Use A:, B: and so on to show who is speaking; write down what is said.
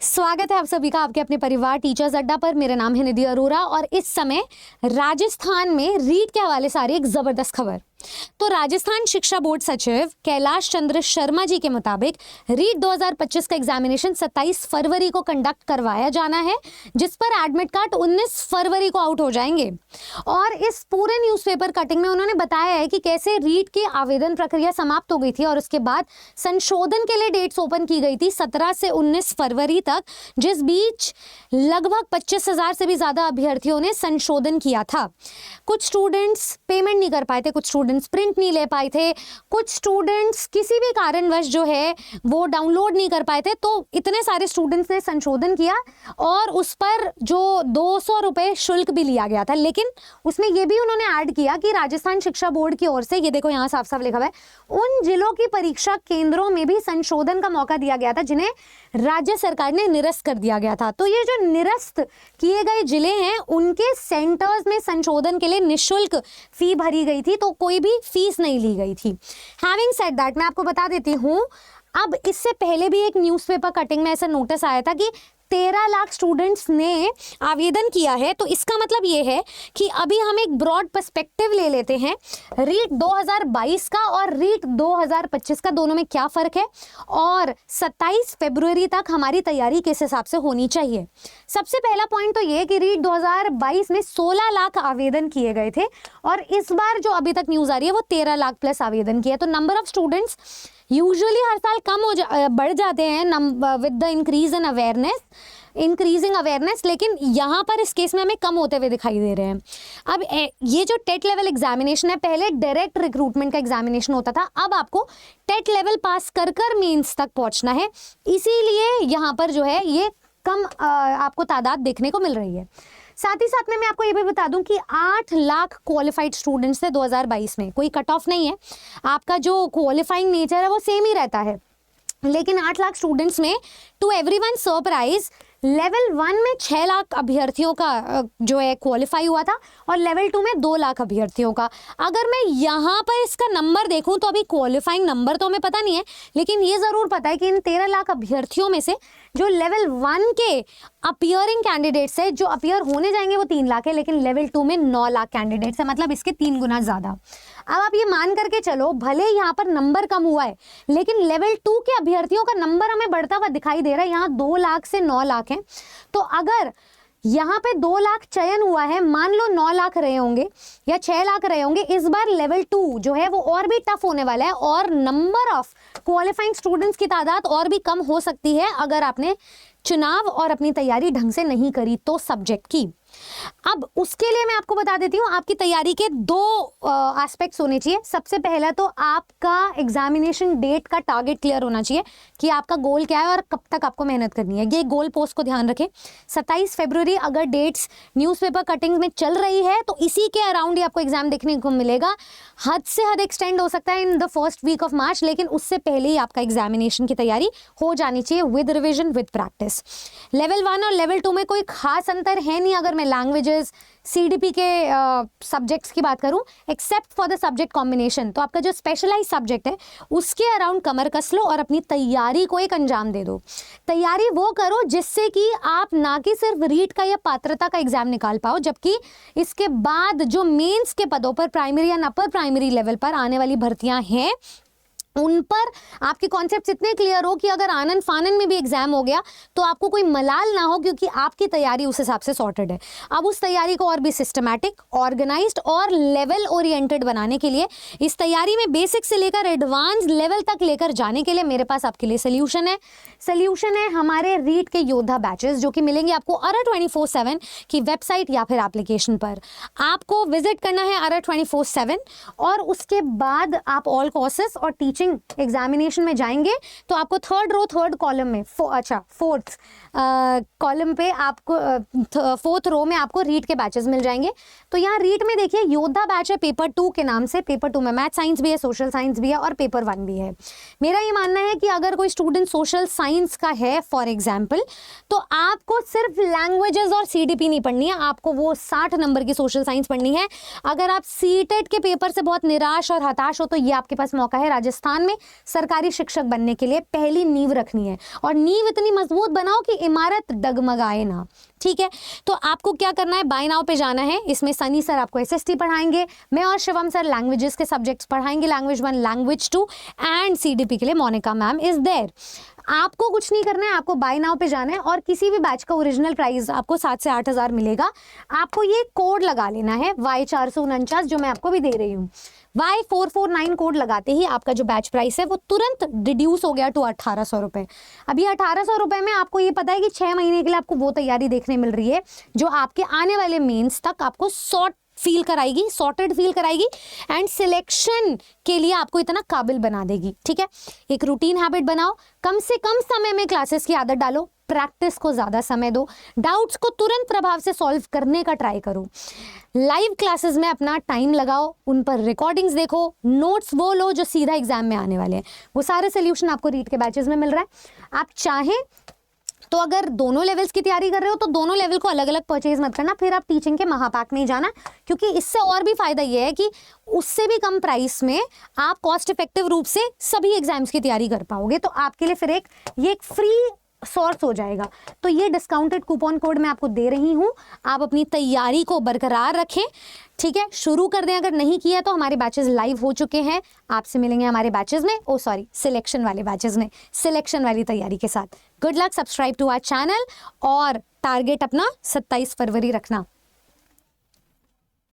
A: स्वागत है आप सभी का आपके अपने परिवार टीचर्स अड्डा पर। मेरा नाम है निधि अरोरा और इस समय राजस्थान में रीट के हवाले से आ रही एक जबरदस्त खबर। तो राजस्थान शिक्षा बोर्ड सचिव कैलाश चंद्र शर्मा जी के मुताबिक रीट 2025 का एग्जामिनेशन 27 फरवरी को कंडक्ट करवाया जाना है, जिस पर एडमिट कार्ड 19 फरवरी को आउट हो जाएंगे। और इस पूरे न्यूज़पेपर कटिंग में उन्होंने बताया है कि कैसे रीट की आवेदन प्रक्रिया समाप्त हो गई थी और उसके बाद संशोधन के लिए डेट्स ओपन की गई थी 17 से 19 फरवरी तक, जिस बीच लगभग 25,000 से भी ज्यादा अभ्यर्थियों ने संशोधन किया था। कुछ स्टूडेंट्स पेमेंट नहीं कर पाए थे, कुछ स्टूडेंट्स प्रिंट नहीं ले पाए थे, कुछ स्टूडेंट्स किसी भी कारणवश जो है वो डाउनलोड नहीं कर पाए थे। तो इतने सारे स्टूडेंट्स ने संशोधन किया और उस पर जो 200 रुपये शुल्क भी लिया गया था। लेकिन उसमें ये भी उन्होंने ऐड किया कि राजस्थान शिक्षा बोर्ड की ओर से, ये देखो यहाँ साफ साफ लिखा हुआ है, उन जिलों की परीक्षा केंद्रों में भी संशोधन का मौका दिया गया था जिन्हें राज्य सरकार ने निरस्त कर दिया गया था। तो ये जो निरस्त किए गए जिले हैं उनके सेंटर्स में संशोधन के लिए निःशुल्क फी भरी गई थी, तो कोई भी फीस नहीं ली गई थी। हैविंग सेड दैट, मैं आपको बता देती हूँ, अब इससे पहले भी एक न्यूज़पेपर कटिंग में ऐसा नोटिस आया था कि 13 लाख स्टूडेंट्स ने आवेदन किया है। तो इसका मतलब ये है कि अभी हम एक ब्रॉड पर्सपेक्टिव ले लेते हैं रीट 2022 का और रीट 2025 का, दोनों में क्या फ़र्क है और 27 फरवरी तक हमारी तैयारी किस हिसाब से होनी चाहिए। सबसे पहला पॉइंट तो ये कि रीट 2022 में 16 लाख आवेदन किए गए थे और इस बार जो अभी तक न्यूज़ आ रही है वो 13 लाख प्लस आवेदन किए। तो नंबर ऑफ स्टूडेंट्स यूजुअली हर साल कम बढ़ जाते हैं विद द इंक्रीजिंग अवेयरनेस, लेकिन यहाँ पर इस केस में हमें कम होते हुए दिखाई दे रहे हैं। अब ये जो टेट लेवल एग्जामिनेशन है, पहले डायरेक्ट रिक्रूटमेंट का एग्जामिनेशन होता था, अब आपको टेट लेवल पास कर कर मेंस तक पहुँचना है, इसीलिए यहाँ पर जो है ये कम आपको तादाद देखने को मिल रही है। साथ ही साथ में मैं आपको ये भी बता दूं कि 8 लाख क्वालिफाइड स्टूडेंट्स थे 2022 में, कोई कट ऑफ नहीं है, आपका जो क्वालिफाइंग नेचर है वो सेम ही रहता है। लेकिन 8 लाख स्टूडेंट्स में टू एवरीवन सरप्राइज लेवल 1 में 6 लाख अभ्यर्थियों का जो है क्वालिफाई हुआ था और लेवल 2 में 2 लाख अभ्यर्थियों का। अगर मैं यहाँ पर इसका नंबर देखूँ तो अभी क्वालिफाइंग नंबर तो हमें पता नहीं है, लेकिन ये ज़रूर पता है कि इन 13 लाख अभ्यर्थियों में से जो लेवल 1 के अपियरिंग कैंडिडेट्स है, जो अपियर होने जाएंगे वो 3 लाख है, लेकिन लेवल 2 में 9 लाख कैंडिडेट्स है, मतलब इसके 3 गुना ज़्यादा। अब आप ये मान करके चलो, भले यहाँ पर नंबर कम हुआ है लेकिन लेवल 2 के अभ्यर्थियों का नंबर हमें बढ़ता हुआ दिखाई दे रहा है। यहाँ 2 लाख से 9 लाख है, तो अगर यहाँ पे 2 लाख चयन हुआ है, मान लो 9 लाख रहे होंगे या 6 लाख रहे होंगे, इस बार लेवल 2 जो है वो और भी टफ होने वाला है और नंबर ऑफ क्वालिफाइंग स्टूडेंट्स की तादाद और भी कम हो सकती है अगर आपने चुनाव और अपनी तैयारी ढंग से नहीं करी तो सब्जेक्ट की। अब उसके लिए मैं आपको बता देती हूँ, आपकी तैयारी के 2 एस्पेक्ट्स होने चाहिए। सबसे पहला तो आपका एग्जामिनेशन डेट का टारगेट क्लियर होना चाहिए कि आपका गोल क्या है और कब तक आपको मेहनत करनी है। ये गोल पोस्ट को ध्यान रखें। 27 फरवरी अगर डेट्स न्यूज़पेपर कटिंग में चल रही है तो इसी के अराउंड ही आपको एग्जाम देखने को मिलेगा। हद से हद एक्सटेंड हो सकता है in the first week of March, लेकिन उससे पहले ही आपका एग्जामिनेशन की तैयारी हो जानी चाहिए with revision with practice. Level 1 और लेवल 2 में कोई खास अंतर है नहीं अगर मैं लैंग्वेजेस CDP के सब्जेक्ट्स की बात करूं, except for the subject combination. तो आपका जो स्पेशलाइज सब्जेक्ट है उसके अराउंड कमर कस लो और अपनी तैयारी को एक अंजाम दे दो। तैयारी वो करो जिससे कि आप ना कि सिर्फ रीट का या पात्रता का एग्जाम निकाल पाओ, जबकि इसके बाद जो मेंस के पदों पर प्राइमरी या अपर प्राइमरी लेवल पर आने वाली भर्तियां हैं उन पर आपके कॉन्सेप्ट्स इतने क्लियर हो कि अगर आनन फानन में भी एग्जाम हो गया तो आपको कोई मलाल ना हो, क्योंकि आपकी तैयारी उस हिसाब से सॉर्टेड है। अब उस तैयारी को और भी सिस्टमैटिक, ऑर्गेनाइज्ड और लेवल ओरिएंटेड बनाने के लिए, इस तैयारी में बेसिक से लेकर एडवांस लेवल तक लेकर जाने के लिए मेरे पास आपके लिए सोल्यूशन है हमारे रीट के योद्धा बैचेस, जो कि मिलेंगे आपको अरा 24/7 की वेबसाइट या फिर एप्लीकेशन पर। आपको विजिट करना है अरा 24/7 और उसके बाद आप ऑल कोर्सेस और टीचिंग एग्जामिनेशन में जाएंगे तो आपको थर्ड कॉलम में फोर्थ कॉलम पे आपको 4th रो में आपको रीट के बैचेस मिल जाएंगे। तो यहाँ रीट में देखिए योद्धा बैच है पेपर 2 के नाम से। पेपर 2 में मैथ साइंस भी है, सोशल साइंस भी है और पेपर 1 भी है। मेरा ये मानना है कि अगर कोई स्टूडेंट सोशल साइंस का है फॉर एग्जाम्पल, तो आपको सिर्फ लैंग्वेजेस और CDP नहीं पढ़नी है, आपको वो 60 नंबर की सोशल साइंस पढ़नी है। अगर आप CTET के पेपर से बहुत निराश और हताश हो तो ये आपके पास मौका है। राजस्थान वर्तमान में सरकारी शिक्षक बनने के लिए पहली नींव रखनी है, और नींव इतनी मजबूत बनाओ कि इमारत डगमगाए ना। ठीक है, तो आपको क्या करना है, बाय नाउ पे जाना है। इसमें सनी सर आपको एसएसटी पढ़ाएंगे, मैं और शिवम सर लैंग्वेजेस के सब्जेक्ट्स पढ़ाएंगे, लैंग्वेज 1, लैंग्वेज 2 एंड सीडीपी के लिए मोनिका मैम इज देयर। आपको कुछ नहीं करना है, आपको बाय नाउ पे जाना है और किसी भी बैच का ओरिजिनल प्राइस आपको 7 से 8 हज़ार मिलेगा। आपको ये कोड लगा लेना है Y449 जो मैं आपको भी दे रही हूँ। Y449 कोड लगाते ही आपका जो बैच प्राइस है वो तुरंत रिड्यूस हो गया टू 1800 रुपये। अभी 1800 रुपये में आपको ये पता है कि 6 महीने के लिए आपको वो तैयारी देखने मिल रही है जो आपके आने वाले मेंस तक आपको सॉर्टेड फील कराएगी एंड सिलेक्शन के लिए आपको इतना काबिल बना देगी। ठीक है, एक रूटीन हैबिट बनाओ, कम से कम समय में क्लासेस की आदत डालो, प्रैक्टिस को ज़्यादा समय दो, डाउट्स को तुरंत प्रभाव से सॉल्व करने का ट्राई करो, लाइव क्लासेस में अपना टाइम लगाओ, उन पर रिकॉर्डिंग्स देखो, नोट्स वो लो जो सीधा एग्जाम में आने वाले हैं। वो सारे सोल्यूशन आपको रीड के बैचेस में मिल रहा है। आप चाहें तो अगर दोनों लेवल्स की तैयारी कर रहे हो तो दोनों लेवल को अलग अलग परचेज मत करना, फिर आप टीचिंग के महापाक में ही जाना, क्योंकि इससे और भी फायदा ये है कि उससे भी कम प्राइस में आप कॉस्ट इफेक्टिव रूप से सभी एग्जाम्स की तैयारी कर पाओगे। तो आपके लिए फिर ये एक फ्री सोर्स हो जाएगा। तो ये डिस्काउंटेड कूपन कोड मैं आपको दे रही हूँ, आप अपनी तैयारी को बरकरार रखें। ठीक है, शुरू कर दें। अगर नहीं किया तो हमारे बैचेस लाइव हो चुके हैं, आपसे मिलेंगे हमारे बैचेस में, सिलेक्शन वाले बैचेस में, सिलेक्शन वाली तैयारी के साथ। Good luck, subscribe to our channel और टारगेट अपना 27 फरवरी रखना।